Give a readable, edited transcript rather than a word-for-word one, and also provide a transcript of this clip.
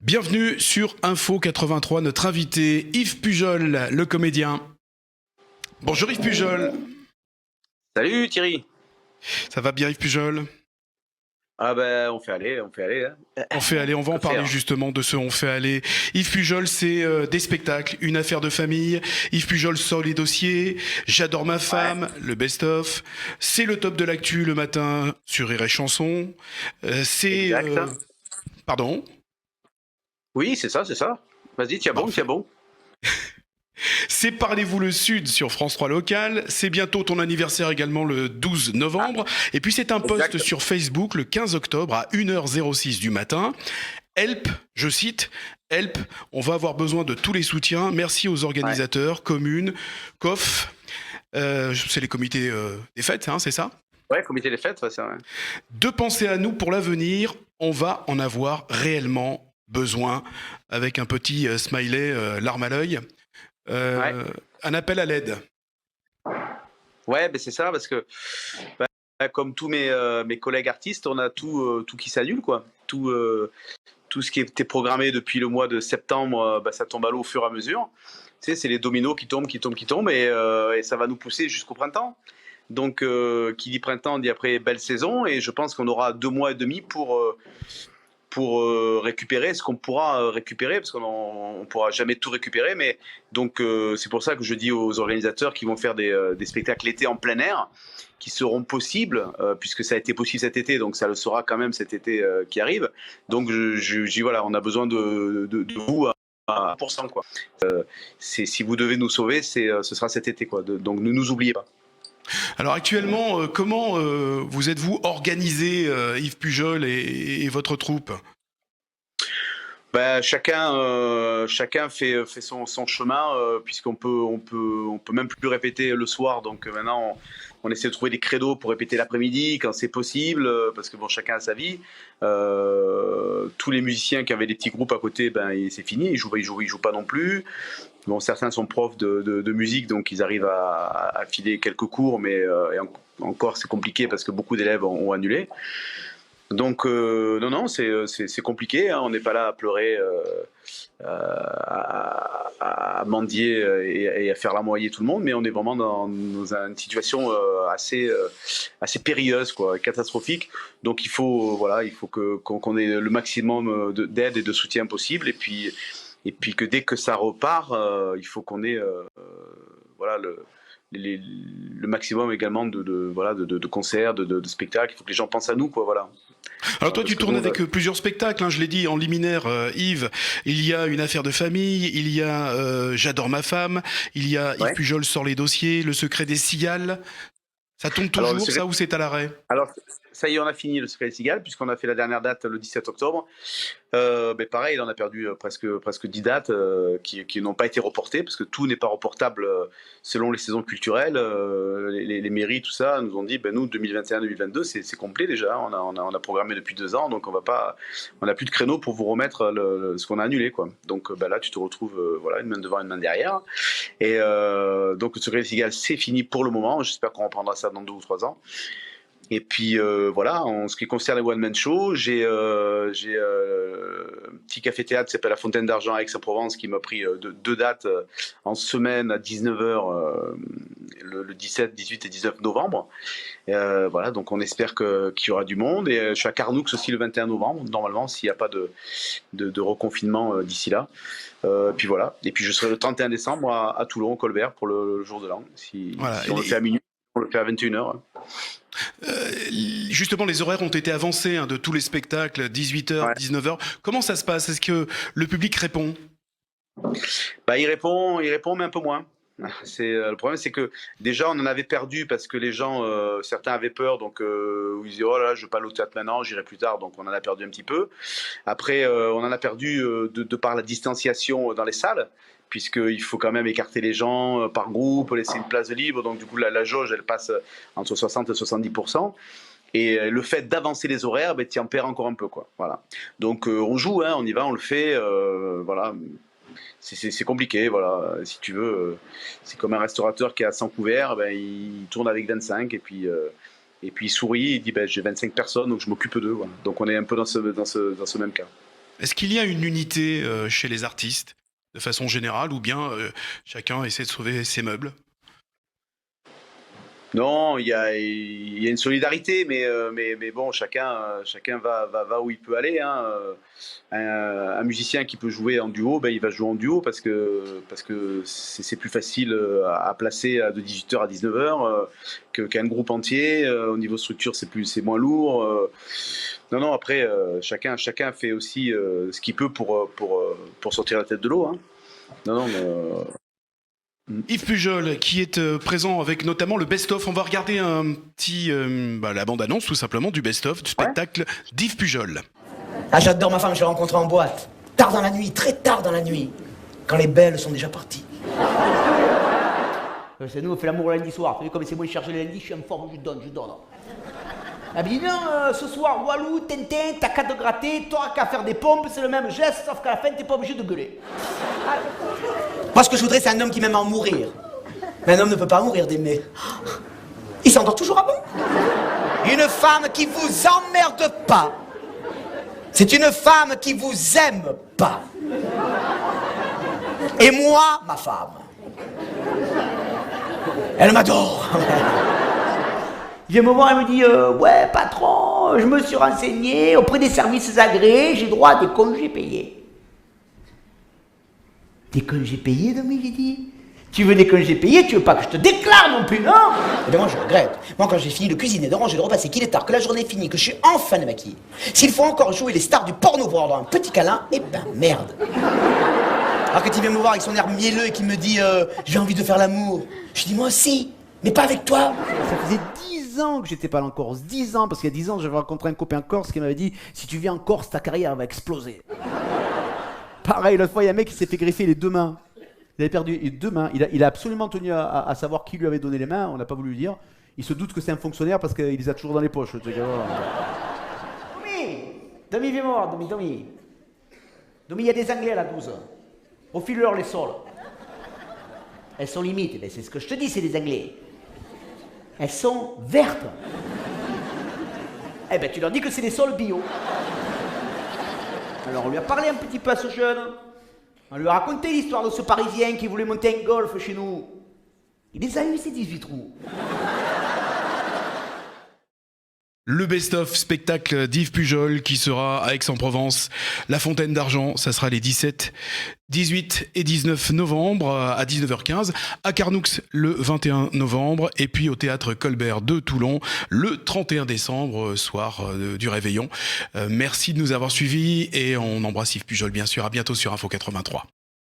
Bienvenue sur Info 83, notre invité Yves Pujol, le comédien. Bonjour Yves Pujol. Salut Thierry. Ça va bien Yves Pujol? Ah ben on fait aller. Hein. On fait aller, on va en Que parler faire? justement de ce On fait aller. Yves Pujol, c'est des spectacles, une affaire de famille. Yves Pujol sort les dossiers. J'adore ma Ouais, femme, le best-of. C'est le top de l'actu le matin sur Rire et Chanson. C'est... exact. Pardon? Oui, c'est ça, c'est ça. Vas-y, tiens bon, tiens Parfait. bon. C'est Parlez-vous le Sud sur France 3 Local. C'est bientôt ton anniversaire également le 12 Ah, novembre. Et puis c'est un post exact. sur Facebook le 15 octobre à 1h06 du matin. Help, je cite, Help, on va avoir besoin de tous les soutiens. Merci aux Ouais, organisateurs, communes, COF, c'est les comités des fêtes, hein, c'est ça? ouais, comité des fêtes, ouais, ça. Ouais. De penser à nous pour l'avenir, on va en avoir réellement besoin, avec un petit smiley, larme à l'œil. Ouais, Euh, un appel à l'aide. ouais, ben c'est ça parce que comme tous mes collègues artistes, on a tout qui s'annule quoi. Tout ce qui était programmé depuis le mois de septembre, ça tombe à l'eau au fur et à mesure. Tu sais, c'est les dominos qui tombent et ça va nous pousser jusqu'au printemps. Donc, qui dit printemps dit après belle saison et je pense qu'on aura 2 mois et demi pour récupérer ce qu'on pourra récupérer, parce qu'on ne pourra jamais tout récupérer. Mais donc, c'est pour ça que je dis aux organisateurs qui vont faire des spectacles l'été en plein air, qui seront possibles, puisque ça a été possible cet été, donc ça le sera quand même cet été qui arrive. Donc, je dis voilà, on a besoin de vous à 1%, quoi. Si vous devez nous sauver, ce sera cet été, quoi. Donc, ne nous oubliez pas. Alors actuellement, comment vous êtes-vous organisé, Yves Pujol et votre troupe? Chacun fait son chemin, puisqu'on peut même plus répéter le soir. Donc maintenant, on essaie de trouver des créneaux pour répéter l'après-midi quand c'est possible, parce que bon, chacun a sa vie. Tous les musiciens qui avaient des petits groupes à côté, c'est fini, ils jouent pas non plus. Bon, certains sont profs de musique, donc ils arrivent à filer quelques cours, mais encore c'est compliqué parce que beaucoup d'élèves ont annulé. Donc non, non, c'est compliqué, hein. On n'est pas là à pleurer, à mendier et à faire larmoyer tout le monde, mais on est vraiment dans une situation assez périlleuse, quoi, catastrophique. Donc il faut qu'on ait le maximum d'aide et de soutien possible, et puis que dès que ça repart, il faut qu'on ait voilà le maximum également de concerts, de spectacles. Il faut que les gens pensent à nous, quoi, voilà. Alors toi, Parce tu que tournes nous, avec plusieurs spectacles, hein, je l'ai dit en liminaire, Yves. Il y a une affaire de famille, il y a J'adore ma femme, il y a Yves ouais. Pujol sort les dossiers, Le secret des cigales. Ça tombe Alors, le toujours, secret ça, ou c'est à l'arrêt? Alors, ça y est, on a fini le Secret des Cigales, puisqu'on a fait la dernière date le 17 octobre. Mais pareil, on a perdu presque 10 dates qui n'ont pas été reportées, parce que tout n'est pas reportable selon les saisons culturelles. Les mairies, tout ça, nous ont dit, nous, 2021-2022, c'est complet déjà. On a programmé depuis 2 ans, donc on n'a plus de créneau pour vous remettre ce qu'on a annulé, quoi. Donc là, tu te retrouves voilà, une main devant, une main derrière. Et donc, le Secret des Cigales, c'est fini pour le moment. J'espère qu'on reprendra ça dans 2 ou 3 ans. Et puis voilà, en ce qui concerne les one-man show, j'ai un petit café-théâtre qui s'appelle La Fontaine d'Argent à Aix-en-Provence qui m'a pris deux dates en semaine à 19h le 17, 18 et 19 novembre. Voilà, donc on espère qu'il y aura du monde. Et je suis à Carnoux aussi le 21 novembre, normalement, s'il n'y a pas de reconfinement d'ici là. Puis voilà, et puis je serai le 31 décembre à Toulon, au Colbert, pour le jour de l'an. Voilà. Si on le fait à minuit, on le fait à 21h. Justement, les horaires ont été avancés, hein, de tous les spectacles, 18h, Ouais. 19h. Comment ça se passe? Est-ce que le public répond? Il répond, mais un peu moins. Le problème, c'est que déjà on en avait perdu parce que les gens, certains avaient peur, donc ils disaient oh là, là, je veux pas aller au théâtre maintenant, j'irai plus tard, donc on en a perdu un petit peu. Après, on en a perdu de par la distanciation dans les salles, puisqu'il faut quand même écarter les gens par groupe, laisser une place libre, donc du coup la jauge elle passe entre 60 et 70%. Et le fait d'avancer les horaires, tu en perds encore un peu, quoi. Voilà. Donc on joue, hein, on y va, on le fait, voilà. C'est compliqué, voilà. Si tu veux, c'est comme un restaurateur qui a 100 couverts, il tourne avec 25 et puis il sourit, il dit j'ai 25 personnes, donc je m'occupe d'eux. Voilà. Donc on est un peu dans ce même cas. Est-ce qu'il y a une unité chez les artistes, de façon générale, ou bien chacun essaie de sauver ses meubles? Non, il y a une solidarité, mais bon, chacun va où il peut aller, hein. Un musicien qui peut jouer en duo, ben, il va jouer en duo parce que c'est plus facile à placer de 18h à 19h qu'un groupe entier. Au niveau structure, c'est moins lourd. Non, après, chacun fait aussi ce qu'il peut pour sortir la tête de l'eau, hein. Non, mais, Yves Pujol, qui est présent avec notamment le best-of. On va regarder un petit, la bande-annonce tout simplement du best-of du ouais. spectacle d'Yves Pujol. Ah, j'adore ma femme, je l'ai rencontrée en boîte. Tard dans la nuit, très tard dans la nuit. Quand les belles sont déjà parties. C'est nous, on fait l'amour le lundi soir. Vous savez comme c'est moi chercher le lundi, je suis en forme, je donne. Elle me dit non, ce soir, Walou, Tintin, t'as qu'à te gratter, t'auras qu'à faire des pompes, c'est le même geste, sauf qu'à la fin, t'es pas obligé de gueuler. Moi, ce que je voudrais, c'est un homme qui m'aime en mourir. Mais un homme ne peut pas mourir d'aimer. Il s'endort toujours avant. Une femme qui vous emmerde pas. C'est une femme qui vous aime pas. Et moi, ma femme, elle m'adore. Il vient me voir et me dit ouais, patron, je me suis renseigné auprès des services agréés, j'ai droit à des congés payés. Des congés payés, Domi, j'ai dit. Tu veux des congés payés, tu veux pas que je te déclare non plus, non? Eh bien, moi, je regrette. Moi, quand j'ai fini de cuisiner, de ranger, de repasser, qu'il est tard, que la journée est finie, que je suis enfin démaquillée, s'il faut encore jouer les stars du porno pour avoir un petit câlin, eh ben, merde. Alors que tu viens me voir avec son air mielleux et qu'il me dit j'ai envie de faire l'amour. Je dis moi aussi, mais pas avec toi. Ça faisait 10 ans que j'étais pas allé en Corse. 10 ans, parce qu'il y a 10 ans, j'avais rencontré un copain corse qui m'avait dit si tu viens en Corse, ta carrière va exploser. Pareil, l'autre fois, il y a un mec qui s'est fait greffer les deux mains. Il avait perdu les deux mains. Il a absolument tenu à savoir qui lui avait donné les mains. On n'a pas voulu lui dire. Il se doute que c'est un fonctionnaire parce qu'il les a toujours dans les poches. Domi, viens me voir, Domi. Domi, il y a des Anglais à la 12. Refile-leur les sols. Elles sont limites, mais c'est ce que je te dis, c'est des Anglais. Elles sont vertes. Eh ben, tu leur dis que c'est des sols bio. Alors, on lui a parlé un petit peu à ce jeune. On lui a raconté l'histoire de ce Parisien qui voulait monter un golf chez nous. Il les a eu, ces 18 trous. Le best-of spectacle d'Yves Pujol qui sera à Aix-en-Provence, La Fontaine d'Argent, ça sera les 17, 18 et 19 novembre à 19h15, à Carnoux le 21 novembre et puis au Théâtre Colbert de Toulon le 31 décembre, soir du Réveillon. Merci de nous avoir suivis et on embrasse Yves Pujol bien sûr, à bientôt sur Info 83.